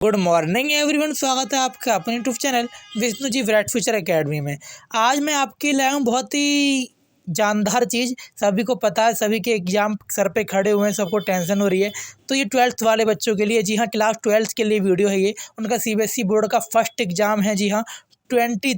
Good morning everyone, स्वागत है आपका अपने YouTube channel Vishnu ji bright future academy में। आज मैं आपके लाया हूँ बहुत ही जानदार चीज़। सभी को पता है, सभी के एग्जाम सर पे खड़े हुए हैं, सबको टेंशन हो रही है। तो ये 12th वाले बच्चों के लिए, जी हाँ, क्लास 12th के लिए वीडियो है। ये उनका सीबीएसई बोर्ड का फर्स्ट एग्ज़ाम है। जी हाँ, 20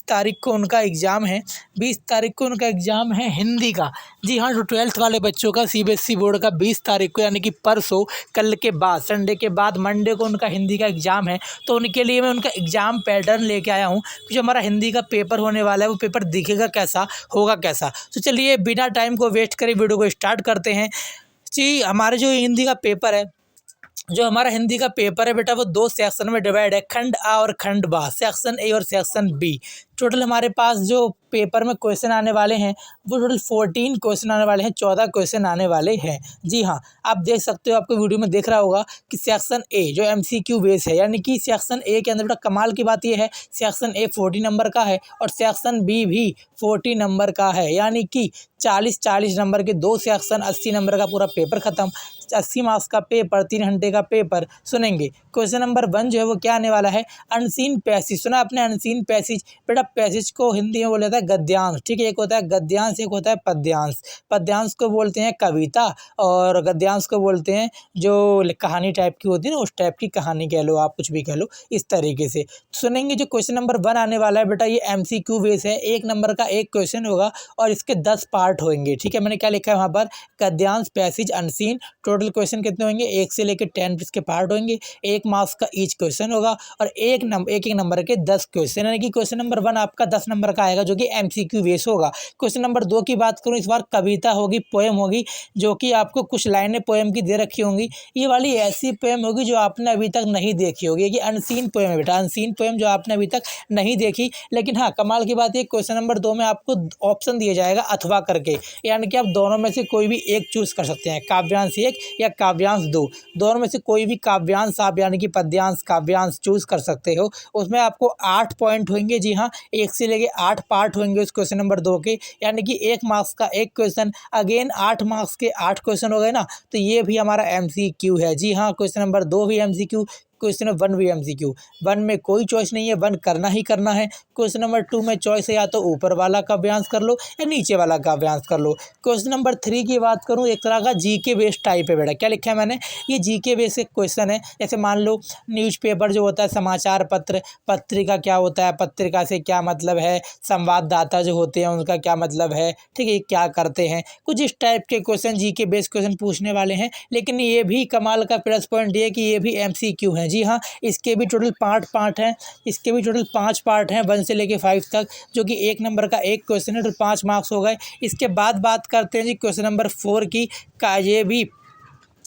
तारीख को उनका एग्ज़ाम है। 20 तारीख को उनका एग्ज़ाम है हिंदी का। जी हाँ, जो 12th वाले बच्चों का सीबीएसई बोर्ड का 20 तारीख को, यानी कि परसों, कल के बाद, संडे के बाद मंडे को उनका हिंदी का एग्ज़ाम है। तो उनके लिए मैं उनका एग्ज़ाम पैटर्न लेके आया हूँ। जो हमारा हिंदी का पेपर होने वाला है, वो पेपर दिखेगा कैसा, होगा कैसा। तो चलिए बिना टाइम को वेस्ट करे वीडियो को स्टार्ट करते हैं। जी, हमारे जो हिंदी का पेपर है, जो हमारा हिंदी का पेपर है बेटा, वो 2 सेक्शन में डिवाइड है, खंड आ और खंड बा, सेक्शन ए और सेक्शन बी। टोटल हमारे पास जो पेपर में क्वेश्चन आने वाले हैं, वो टोटल 14 क्वेश्चन आने वाले हैं, 14 क्वेश्चन आने वाले हैं। जी हाँ, आप देख सकते हो, आपको वीडियो में देख रहा होगा कि सेक्शन ए जो MCQ बेस है, यानी कि सेक्शन ए के अंदर बेटा कमाल की बात यह है, सेक्शन ए 40 नंबर का है और सेक्शन बी भी 40 नंबर का है। यानी कि 40-40 नंबर के 2 सेक्शन, 80 नंबर का पूरा पेपर खत्म। 80 मार्क्स का पेपर, 3 घंटे का पेपर सुनेंगे। क्वेश्चन नंबर 1 जो है वो क्या आने वाला है, अनसीन पैसेज। सुना आपने अनसीन पैसेज? बेटा पैसेज को हिंदी में बोला जाता है गद्यांश। ठीक है, एक होता है गद्यांश, एक होता है पद्यांश। पद्यांश को बोलते हैं कविता और गद्यांश को बोलते हैं जो कहानी टाइप की होती है ना, उस टाइप की कहानी कह लो, आप कुछ भी कह लो, इस तरीके से सुनेंगे। जो क्वेश्चन नंबर 1 आने वाला है बेटा, ये MCQ बेस है। 1 नंबर का एक क्वेश्चन होगा और इसके 10 पार्ट होंगे। ठीक है, मैंने क्या लिखा है वहाँ पर, गद्यांश, पैसेज, अनसीन। टोटल क्वेश्चन कितने होंगे, 1 से लेकर 10 इसके पार्ट होंगे। 1 मार्क्स का ईच क्वेश्चन होगा और एक नंबर के 10 क्वेश्चन, यानी कि क्वेश्चन नंबर 1 आपका 10 नंबर का आएगा, जो कि MCQ बेस होगा। क्वेश्चन नंबर 2 की बात करूँ, इस बार कविता होगी, पोएम होगी, जो कि आपको कुछ लाइनें पोएम की दे रखी होंगी। ये वाली ऐसी पोएम होगी जो आपने अभी तक नहीं देखी होगी, कि अनसीन पोएम है बेटा, अनसीन पोएम जो आपने अभी तक नहीं देखी। लेकिन हाँ, कमाल की बात ये, क्वेश्चन नंबर 2 में आपको ऑप्शन दिया जाएगा अथवा करके, यानी कि आप दोनों में से कोई भी एक चूज कर सकते हैं, काव्यांश 1 या काव्यांश 2। दोनों में से कोई भी काव्यांश आप, यानी कि पद्यांश, काव्यांश चूज कर सकते हो। उसमें आपको 8 पॉइंट होंगे। जी हाँ, 1 से लेके 8 पार्ट होंगे उस क्वेश्चन नंबर 2 के, यानी कि 1 मार्क्स का एक क्वेश्चन, अगेन 8 मार्क्स के 8 क्वेश्चन हो गए ना। तो ये भी हमारा MCQ है। जी हाँ, क्वेश्चन नंबर 2 भी MCQ, क्वेश्चन नंबर 1 भी MCQ। 1 में कोई चॉइस नहीं है, 1 करना ही करना है। क्वेश्चन नंबर 2 में चॉइस है, या तो ऊपर वाला काव्यांश कर लो या नीचे वाला काव्यांश कर लो। क्वेश्चन नंबर 3 की बात करूँ, एक तरह का GK बेस्ड टाइप है बेटा। क्या लिखा है मैंने, ये GK बेस्ड एक क्वेश्चन है। जैसे मान लो न्यूज़पेपर जो होता है, समाचार पत्र, पत्रिका क्या होता है, पत्रिका से क्या मतलब है, संवाददाता जो होते हैं उनका क्या मतलब है, ठीक है, क्या करते हैं, कुछ इस टाइप के क्वेश्चन GK बेस्ड क्वेश्चन पूछने वाले हैं। लेकिन ये भी कमाल का प्लस पॉइंट ये कि ये भी MCQ है। जी हाँ, इसके भी टोटल 5 पार्ट हैं, इसके भी टोटल 5 पार्ट हैं, 1 से लेके 5 तक, जो कि 1 नंबर का एक क्वेश्चन है, तो 5 मार्क्स हो गए। इसके बाद बात करते हैं जी क्वेश्चन नंबर 4 की। ये भी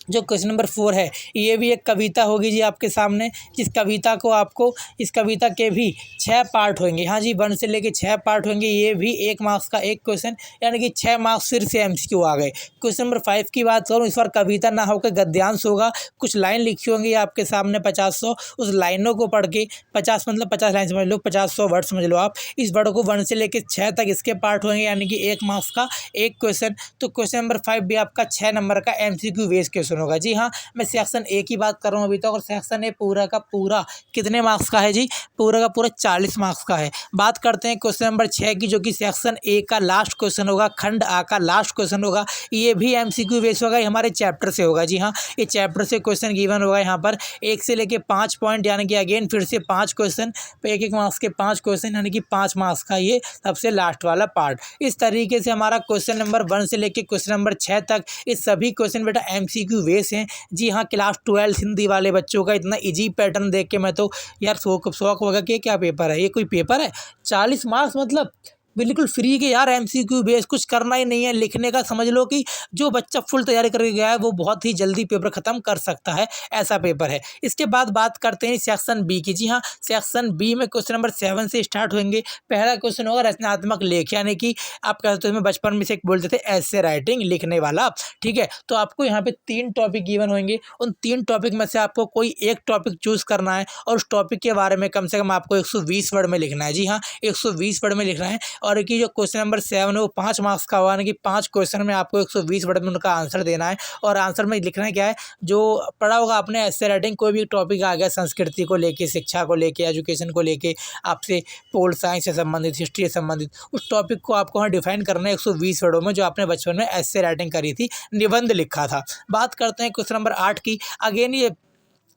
जो क्वेश्चन नंबर 4 है, ये भी एक कविता होगी जी आपके सामने, जिस कविता को आपको, इस कविता के भी 6 पार्ट होंगे। हाँ जी, 1 से लेके 6 पार्ट होंगे। ये भी 1 मार्क्स का एक क्वेश्चन, यानी कि 6 मार्क्स फिर से MCQ आ गए। क्वेश्चन नंबर 5 की बात करूँ, इस बार कविता ना होकर गद्यांश होगा। कुछ लाइन लिखी होंगी आपके सामने 50-100, उस लाइनों को पढ़ के, 50 मतलब 50 लाइन समझ लो, 50-100 वर्ड समझ लो आप। इस वर्ड को 1 से लेके 6 तक इसके पार्ट होंगे, यानी कि 1 मार्क्स का एक क्वेश्चन। तो क्वेश्चन नंबर 5 भी आपका 6 नंबर का MCQ बेस्ड क्वेश्चन होगा। जी हाँ, मैं सेक्शन ए की बात कर रहा हूँ अभी तक, और सेक्शन ए पूरा का पूरा कितने मार्क्स का है जी, पूरा का पूरा 40 मार्क्स का है। बात करते हैं क्वेश्चन नंबर 6 की, जो कि सेक्शन ए का लास्ट क्वेश्चन होगा, खंड आ का लास्ट क्वेश्चन होगा। ये भी MCQ बेस होगा, ये हमारे चैप्टर से होगा। जी हाँ, ये चैप्टर से क्वेश्चन गिवन होगा यहाँ पर, 1 से लेके 5 पॉइंट, यानी कि अगेन फिर से 5 क्वेश्चन, 1-1 मार्क्स के 5 क्वेश्चन, यानी कि 5 मार्क्स का ये सबसे लास्ट वाला पार्ट। इस तरीके से हमारा क्वेश्चन नंबर 1 से लेके क्वेश्चन नंबर 6 तक, ये सभी क्वेश्चन बेटा MCQ बेस हैं। जी हाँ, क्लास 12 हिंदी वाले बच्चों का इतना इजी पैटर्न देख के मैं तो यार शौक होगा कि ये क्या पेपर है, ये कोई पेपर है। 40 मार्क्स मतलब बिल्कुल फ्री के यार, MCQ बेस, कुछ करना ही नहीं है लिखने का। समझ लो कि जो बच्चा फुल तैयारी करके गया है वो बहुत ही जल्दी पेपर खत्म कर सकता है, ऐसा पेपर है। इसके बाद बात करते हैं सेक्शन बी की। जी हाँ, सेक्शन बी में क्वेश्चन नंबर 7 से स्टार्ट होंगे। पहला क्वेश्चन होगा रचनात्मक लेख, यानी कि आप कहते हो बचपन में से एक बोलते थे ऐसे राइटिंग, लिखने वाला। ठीक है, तो आपको यहाँ पे 3 टॉपिक गिवन होंगे। उन 3 टॉपिक में से आपको कोई एक टॉपिक चूज करना है और उस टॉपिक के बारे में कम से कम आपको 120 वर्ड में लिखना है। जी हाँ, 120 वर्ड में लिखना है। और कि जो क्वेश्चन नंबर 7 है वो 5 मार्क्स का हुआ, यानी कि 5 क्वेश्चन में आपको 120 वर्ड में उनका आंसर देना है। और आंसर में लिखना है क्या है, जो पढ़ा होगा आपने एस्से राइटिंग, कोई भी टॉपिक आ गया संस्कृति को लेके, शिक्षा को लेके, एजुकेशन को लेके, आपसे पोल साइंस से संबंधित, हिस्ट्री से संबंधित, उस टॉपिक को आपको वहाँ डिफाइन करना है 120 वर्डों में, जो आपने बचपन में एस्से राइटिंग करी थी, निबंध लिखा था। बात करते हैं क्वेश्चन नंबर 8 की। अगेन ये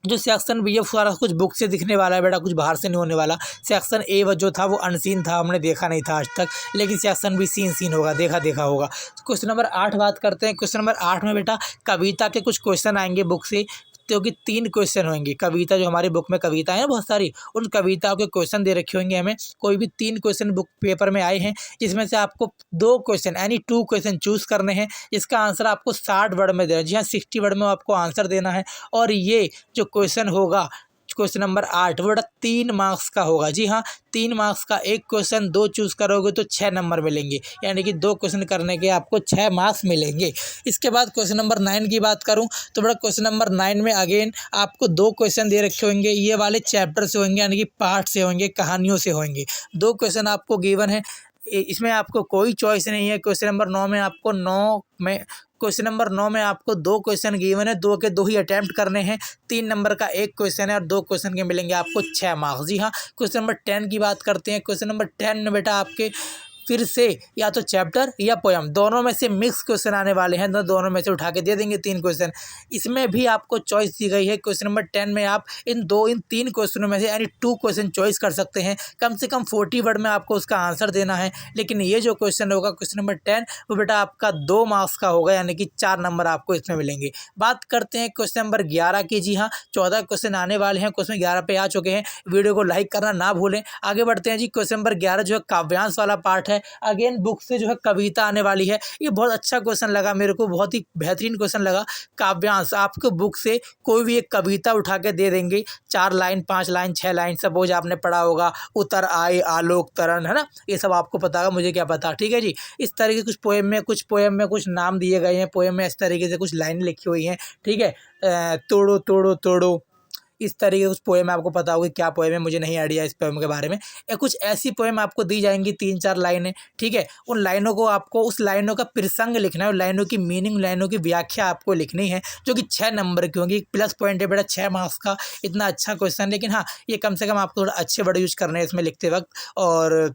जो सेक्शन बी है सारा कुछ बुक से दिखने वाला है बेटा, कुछ बाहर से नहीं होने वाला। सेक्शन ए जो था वो अनसीन था, हमने देखा नहीं था आज तक, लेकिन सेक्शन बी सीन होगा, देखा होगा। क्वेश्चन नंबर 8 बात करते हैं। क्वेश्चन नंबर 8 में बेटा कविता के कुछ क्वेश्चन आएंगे बुक से, क्योंकि 3 क्वेश्चन होंगे। कविता जो हमारी बुक में कविता है बहुत सारी, उन कविताओं के क्वेश्चन दे रखे होंगे हमें। कोई भी 3 क्वेश्चन बुक पेपर में आए हैं, जिसमें से आपको 2 क्वेश्चन यानी 2 क्वेश्चन चूज करने हैं। इसका आंसर आपको 60 वर्ड में देना है। जी हाँ, 60 वर्ड में आपको आंसर देना है। और ये जो क्वेश्चन होगा क्वेश्चन नंबर 8 वो 3 मार्क्स का होगा। जी हाँ, 3 मार्क्स का एक क्वेश्चन, 2 चूज करोगे तो 6 नंबर मिलेंगे, यानी कि 2 क्वेश्चन करने के आपको 6 मार्क्स मिलेंगे। इसके बाद क्वेश्चन नंबर 9 की बात करूं तो बड़ा क्वेश्चन नंबर 9 में अगेन आपको 2 क्वेश्चन दे रखे होंगे। ये वाले चैप्टर से होंगे, यानी कि पार्ट से होंगे, कहानियों से होंगे। 2 क्वेश्चन आपको गिवन है, इसमें आपको कोई चॉइस नहीं है। क्वेश्चन नंबर 9 में आपको 9 में आपको 2 क्वेश्चन गिवन है, 2 के 2 ही अटैम्प्ट करने हैं। 3 नंबर का एक क्वेश्चन है और 2 क्वेश्चन के मिलेंगे आपको 6 मार्क्स। जी हाँ, क्वेश्चन नंबर 10 की बात करते हैं। क्वेश्चन नंबर 10 में बेटा आपके फिर से या तो चैप्टर या पोयम, दोनों में से मिक्स क्वेश्चन आने वाले हैं, तो दोनों में से उठा के दे देंगे 3 क्वेश्चन। इसमें भी आपको चॉइस दी गई है। क्वेश्चन नंबर 10 में आप इन 3 क्वेश्चनों में से यानी 2 क्वेश्चन चॉइस कर सकते हैं। कम से कम 40 वर्ड में आपको उसका आंसर देना है। लेकिन ये जो क्वेश्चन होगा क्वेश्चन नंबर 10 वो बेटा आपका 2 मार्क्स का होगा, यानी कि 4 नंबर आपको इसमें मिलेंगे। बात करते हैं क्वेश्चन नंबर 11 की। जी हाँ, 14 क्वेश्चन आने वाले हैं, क्वेश्चन 11 पे आ चुके हैं। वीडियो को लाइक करना ना भूलें। आगे बढ़ते हैं जी। क्वेश्चन नंबर 11 जो है काव्यांश वाला पार्ट है। अगेन बुक से जो है कविता आने वाली है। ये बहुत अच्छा क्वेश्चन लगा मेरे को, बहुत ही बेहतरीन क्वेश्चन लगा। काव्यांश आपको बुक से कोई भी एक कविता उठा के दे देंगे, 4 लाइन, 5 लाइन, 6 लाइन। सपोज आपने पढ़ा होगा उतर आए आलोक तरण, है ना, ये सब आपको पता होगा, मुझे क्या पता। ठीक है जी, इस तरीके के कुछ पोएम में कुछ नाम दिए गए हैं, पोएम में इस तरीके से कुछ लाइन लिखी हुई हैं। ठीक है, तोड़ो तोड़ो तोड़ो, इस तरीके उस पोएम में आपको पता होगा क्या पोएम है, मुझे नहीं आइडिया इस पोएम के बारे में। या कुछ ऐसी पोएम आपको दी जाएंगी 3-4 लाइनें। ठीक है, उन लाइनों को आपको उस लाइनों का प्रसंग लिखना है, उन लाइनों की मीनिंग, लाइनों की व्याख्या आपको लिखनी है, जो कि 6 नंबर की होंगी। प्लस पॉइंट है बेटा 6 मार्क्स का। इतना अच्छा क्वेश्चन, लेकिन हाँ ये कम से कम आपको थोड़ा अच्छे वर्ड यूज करने हैं इसमें लिखते वक्त, और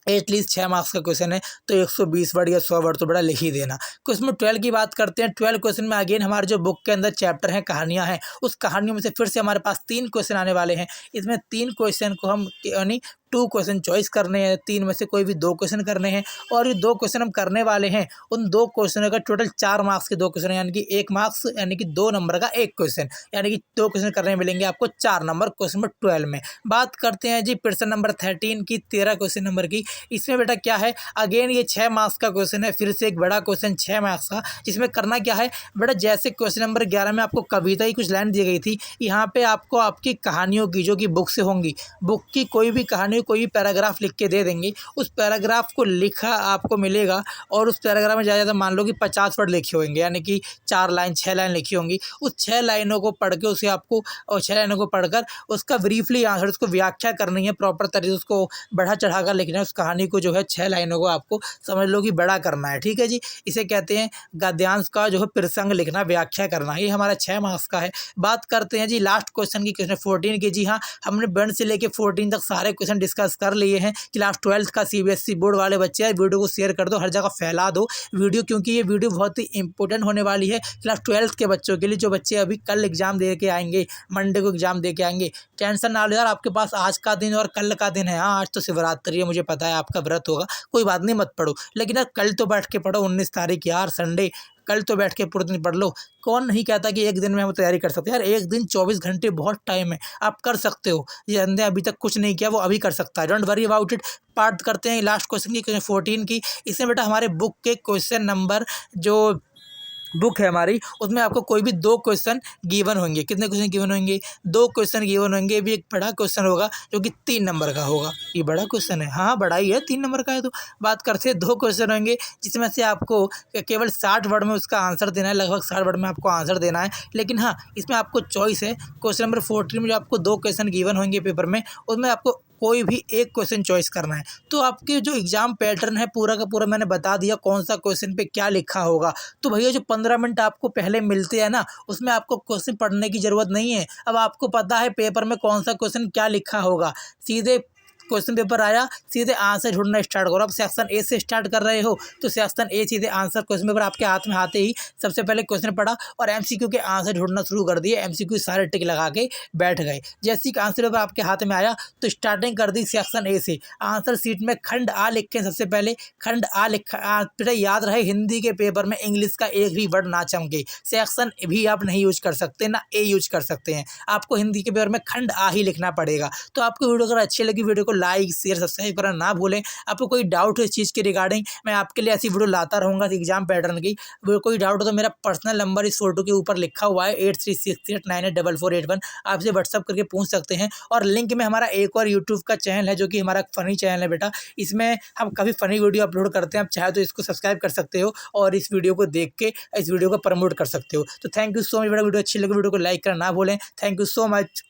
एटलीस्ट 6 मार्क्स का क्वेश्चन है तो 120 वर्ड या 100 वर्ड तो बड़ा लिख ही देना। क्वेश्चन 12 की बात करते हैं। 12 क्वेश्चन में अगेन हमारे जो बुक के अंदर चैप्टर हैं, कहानियां हैं, उस कहानियों में से फिर से हमारे पास 3 क्वेश्चन आने वाले हैं। इसमें 3 क्वेश्चन को हम यानी 2 क्वेश्चन चॉइस करने हैं, 3 में से कोई भी 2 क्वेश्चन करने हैं। और ये 2 क्वेश्चन हम करने वाले हैं, उन 2 क्वेश्चनों का टोटल 4 मार्क्स के 2 क्वेश्चन, यानी कि 1 मार्क्स, यानी कि 2 नंबर का एक क्वेश्चन, यानी कि 2 क्वेश्चन करने मिलेंगे आपको 4 नंबर क्वेश्चन नंबर 12 में। बात करते हैं जी प्रश्न नंबर 13 की, 13 क्वेश्चन नंबर की। इसमें बेटा क्या है, अगेन ये 6 मार्क्स का क्वेश्चन है, फिर से एक बड़ा क्वेश्चन 6 मार्क्स का, जिसमें करना क्या है बेटा, जैसे क्वेश्चन नंबर 11 में आपको कविता की कुछ लाइन दी गई थी, यहाँ पे आपको आपकी कहानियों की, जो कि बुक से होंगी, बुक की कोई भी कहानी, कोई भी पैराग्राफ लिख के दे देंगे। उस पैराग्राफ को लिखा आपको मिलेगा, और उस पैराग्राफ में ज़्यादा मान लो कि 50 वर्ड लिखे होंगे, यानी कि 4 लाइन 6 लाइन लिखी होंगी। उस 6 लाइनों को पढ़ के उसे आपको, और 6 लाइनों को पढ़कर उसका ब्रीफली आंसर, उसको व्याख्या करनी है प्रॉपर तरीके से, उसको बढ़ा चढ़ा कर लिखना है। उस कहानी को जो है 6 लाइनों को आपको समझ लो कि बड़ा करना है। ठीक है जी, इसे कहते हैं गद्यांश का जो है प्रसंग लिखना, व्याख्या करना। ये हमारा 6 मार्क्स का है। बात करते हैं जी लास्ट क्वेश्चन की, क्वेश्चन 14 की। जी हाँ, हमने 1 से लेके 14 तक सारे क्वेश्चन डिस्कस कर लिए हैं। क्लास 12 का CBSE बोर्ड वाले बच्चे हैं, वीडियो को शेयर कर दो, हर जगह फैला दो वीडियो, क्योंकि ये वीडियो बहुत ही इंपॉर्टेंट होने वाली है क्लास 12 के बच्चों के लिए, जो बच्चे अभी कल एग्जाम दे के आएंगे, मंडे को एग्जाम दे के आएंगे। टेंशन ना लो यार, आपके पास आज का दिन और कल का दिन है। हाँ, आज तो शिवरात्रि है, मुझे पता है आपका व्रत होगा, कोई बात नहीं, मत पढ़ो, लेकिन यार कल तो बैठ के पढ़ो। 19 तारीख यार, संडे, कल तो बैठ के पूरे दिन पढ़ लो। कौन नहीं कहता कि एक दिन में हम तैयारी कर सकते हैं यार, एक दिन 24 घंटे बहुत टाइम है, आप कर सकते हो। ये अंधे अभी तक कुछ नहीं किया, वो अभी कर सकता है, don't worry about it. Part करते हैं लास्ट क्वेश्चन की, क्वेश्चन 14 की। इसमें बेटा हमारे बुक के क्वेश्चन नंबर, जो बुक है हमारी, उसमें आपको कोई भी 2 क्वेश्चन गिवन होंगे। कितने क्वेश्चन गिवन होंगे? 2 क्वेश्चन गिवन होंगे। भी एक बड़ा क्वेश्चन होगा जो कि 3 नंबर का होगा। ये बड़ा क्वेश्चन है, हाँ बड़ा ही है, 3 नंबर का है। तो बात करते हैं 2 क्वेश्चन होंगे, जिसमें से आपको केवल 60 वर्ड में उसका आंसर देना है, लगभग 60 वर्ड में आपको आंसर देना है। लेकिन हाँ, इसमें आपको चॉइस है। क्वेश्चन नंबर 14 में जो आपको 2 क्वेश्चन गिवन होंगे पेपर में, उसमें आपको कोई भी एक क्वेश्चन चॉइस करना है। तो आपके जो एग्ज़ाम पैटर्न है पूरा का पूरा मैंने बता दिया कौन सा क्वेश्चन पे क्या लिखा होगा। तो भैया जो 15 मिनट आपको पहले मिलते हैं ना, उसमें आपको क्वेश्चन पढ़ने की ज़रूरत नहीं है। अब आपको पता है पेपर में कौन सा क्वेश्चन क्या लिखा होगा, सीधे क्वेश्चन पेपर आया, सीधे आंसर ढूंढना स्टार्ट करो। अब सेक्शन ए से स्टार्ट कर रहे हो तो सेक्शन ए सीधे आंसर क्वेश्चन पेपर आपके हाथ में आते ही सबसे पहले क्वेश्चन पढ़ा और एमसीक्यू के आंसर ढूंढना शुरू कर दिए। एमसीक्यू सारे टिक लगा के बैठ गए। जैसे ही आंसर पेपर आपके हाथ में आया तो स्टार्टिंग कर दी सेक्शन ए से। आंसर शीट में खंड आ लिखे, सबसे पहले खंड आ लिखा। बेटा याद रहे, हिंदी के पेपर में इंग्लिश का एक भी वर्ड ना चमके। सेक्शन भी आप नहीं यूज कर सकते, ना ए यूज कर सकते हैं। आपको हिंदी के पेपर में खंड आ ही लिखना पड़ेगा। तो आपको वीडियो अगर अच्छी लगी, वीडियो को लाइक शेयर सब्सक्राइब करना ना भूलें। आपको कोई डाउट है इस चीज़ के रिगार्डिंग, मैं आपके लिए ऐसी वीडियो लाता रहूँगा एग्जाम पैटर्न की। कोई डाउट हो तो मेरा पर्सनल नंबर इस फोटो के ऊपर लिखा हुआ है 8368984481। आपसे व्हाट्सअप करके पूछ सकते हैं। और लिंक में हमारा एक और यूट्यूब का चैनल है जो कि हमारा फ़नी चैनल है बेटा। इसमें हम काफ़ी फ़नी वीडियो अपलोड करते हैं। आप चाहे तो इसको सब्सक्राइब कर सकते हो और इस वीडियो को देख के इस वीडियो को प्रमोट कर सकते हो। तो थैंक यू सो मच बेटा। वीडियो अच्छी लगी वीडियो को लाइक करना ना भूलें। Thank you so much.